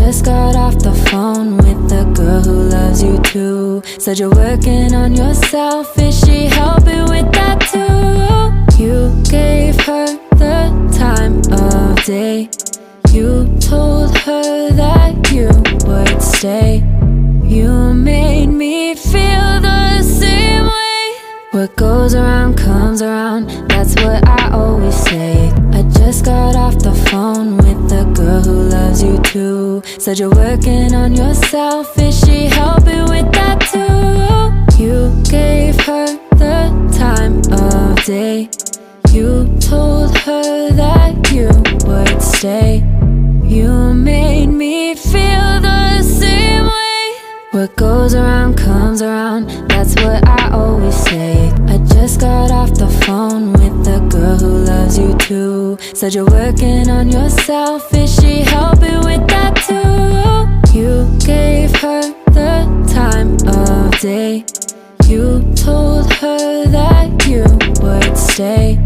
just got off the phone with the girl who loves you too. Said you're working on yourself, is she helping with that too? You gave her the time of day. You told her that you would stay. You made me feel the same way. What goes around comes around, that's what I always say. I just got off the phone with the girl who loves you too. Said you're working on yourself, is she helping with that too? You gave her the time of day. You told her that you would stay. You made me feel the same way. What goes around comes around, that's what I always say. I just got off the phone with the girl who loves you too. Said you're working on yourself, is she helping with that too? You gave her the time of day. You told her that you would stay.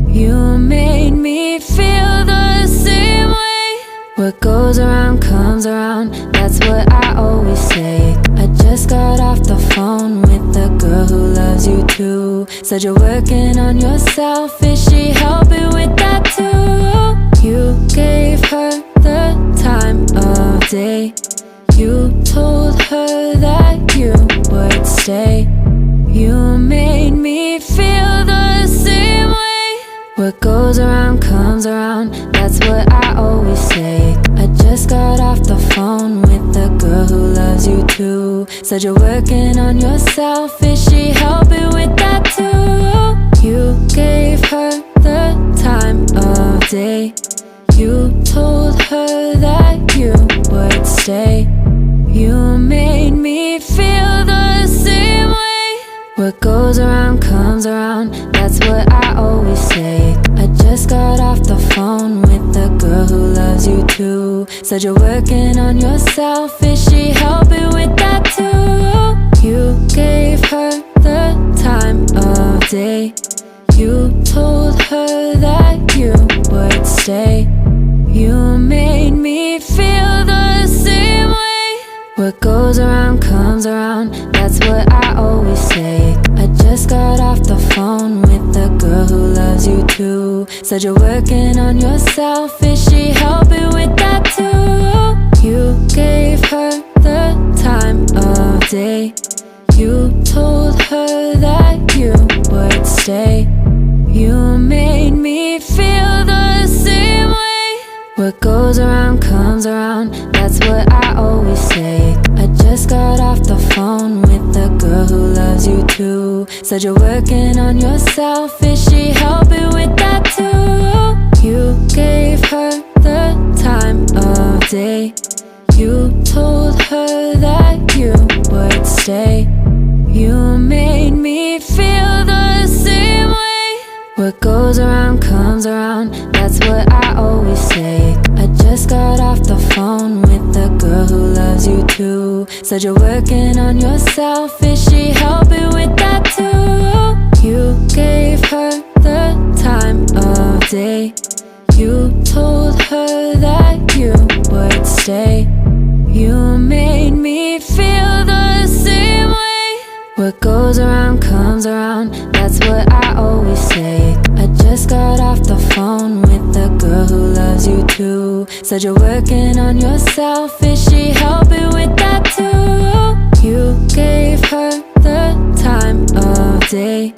You made me feel the same way. What goes around comes around, that's what I always say. I just got off the phone with the girl who loves you too. Said you're working on yourself, is she helping with that too? You gave her the time of day. You told her that you would stay. You made me feel the same way. What goes around comes around, that's what I always say. I just got off the phone with the girl who loves you too. Said you're working on yourself, is she helping with that too? You gave her the time of day. You told her that you would stay. You made me feel the same way. What goes around comes around, that's what I always say. I just got off the phone with the girl who loves you too. Said you're working on yourself, is she helping with that too? You gave her the time of day. You told her that you would stay. You made me feel the same way. What goes around comes around, that's what I always say. I just got off the phone with the girl who loves you too. Said you're working on yourself, is she helping with that too? You gave her the time of day. You told her that you would stay. You made me feel the same way. What goes around comes around, that's what I always say. I just got off the phone with the girl who loves you too. Said you're working on yourself, is she helping with that too? You gave her the time of day. You told her that you would stay. You made me feel the same way. What goes around comes around, that's what I always say. I just got off the phone with the girl who loves you too. Said you're working on yourself, is she helping with that too? You gave her the time of day. You told her that you would stay. You made me feel the same way. What goes around comes around, that's what I always say. I just got off the phone with the girl who loves you too. Said you're working on yourself, is she helping with that too? You gave her the time of day.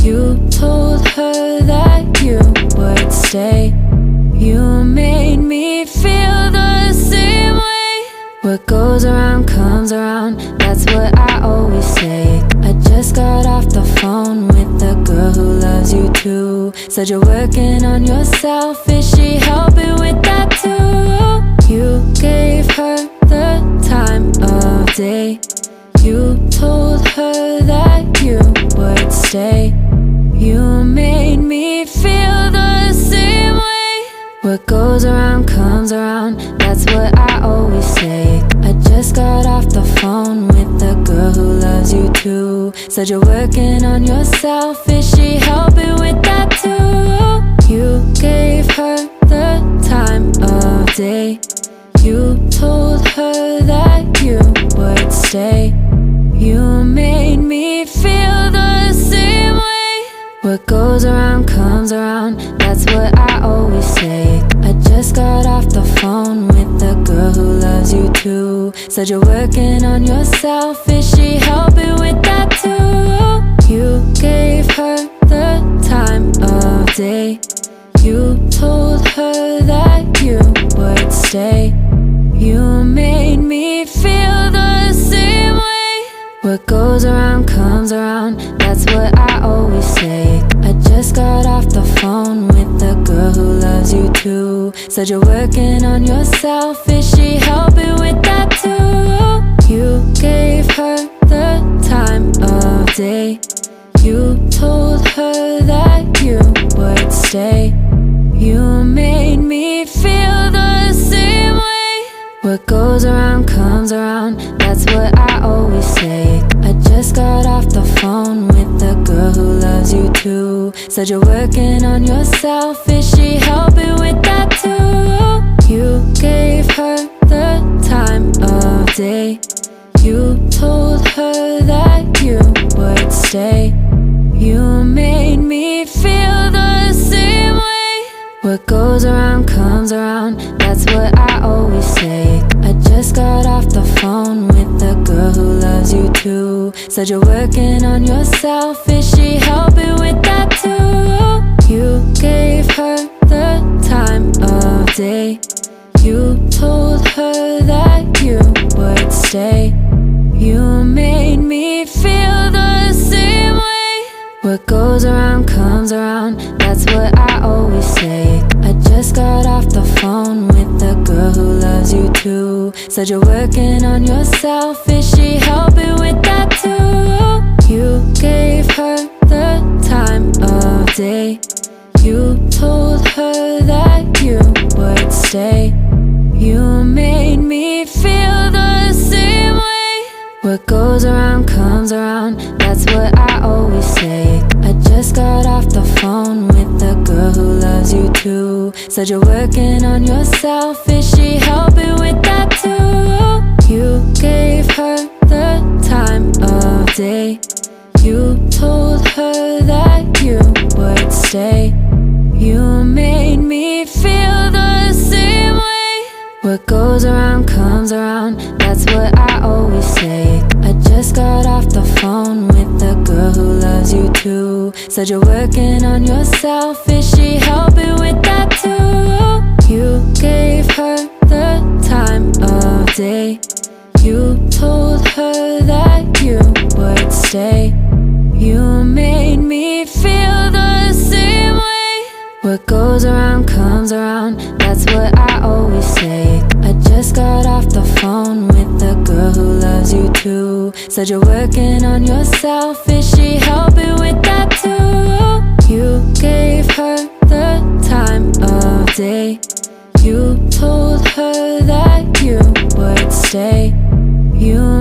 You told her that you would stay. You made me feel the same way. What goes around comes around, that's what I always say. I just got off the phone with the girl who loves you too. Said you're working on yourself, is she helping with that too? You gave her the time of day. You told her that you would stay. You made me feel the same way. What goes around comes around, that's what I always say. I just got off the phone with the girl who loves you too. Said you're working on yourself, is she helping with that too? You gave her the time of day. You told stay. You made me feel the same way. What goes around comes around, that's what I always say. I just got off the phone with the girl who loves you too. Said you're working on yourself, is she helping with that too? You gave her the time of day. You told her that you would stay. You made me feel the same way. What goes around comes around, that's what I always say. I just got off the phone with the girl who loves you too. Said you're working on yourself, is she helping with that too? You gave her the time of day. You told her that you would stay. You made me feel the same way. What goes around comes around, that's what I always say. I just got off the phone with the girl who loves you too. Said you're working on yourself, is she helping with that too? You gave her the time of day. You told her that you would stay. You made me feel the same way. What goes around comes around, that's what I always say. I just got off the phone with the girl who loves you too. Said you're working on yourself, is she helping with that too? You gave her the time of day. You told her that you would stay. You made me feel the same way. What goes around comes around, that's what I always say. I just got off the phone with the girl who loves you too. Said you're working on yourself, is she helping with that too? You gave her the time of day. You told her that you would stay. You made me feel the same way. What goes around comes around, that's what I always say. I just got off the phone with the girl who loves you too. Said you're working on yourself, is she helping with that too? You gave her the time of day. You told her that you would stay. You made me feel the same way. What goes around comes around, that's what I always say. I just got off the phone with the girl who loves you too. Said you're working on yourself, is she helping with that too? You gave her the time of day. You told her that you would stay. You made me feel the same way. What goes around comes around, that's what I always say. I just got off the phone with the girl who loves you too. Said you're working on yourself, is she helping with that too? You gave her the time of day. You told her that you would stay. You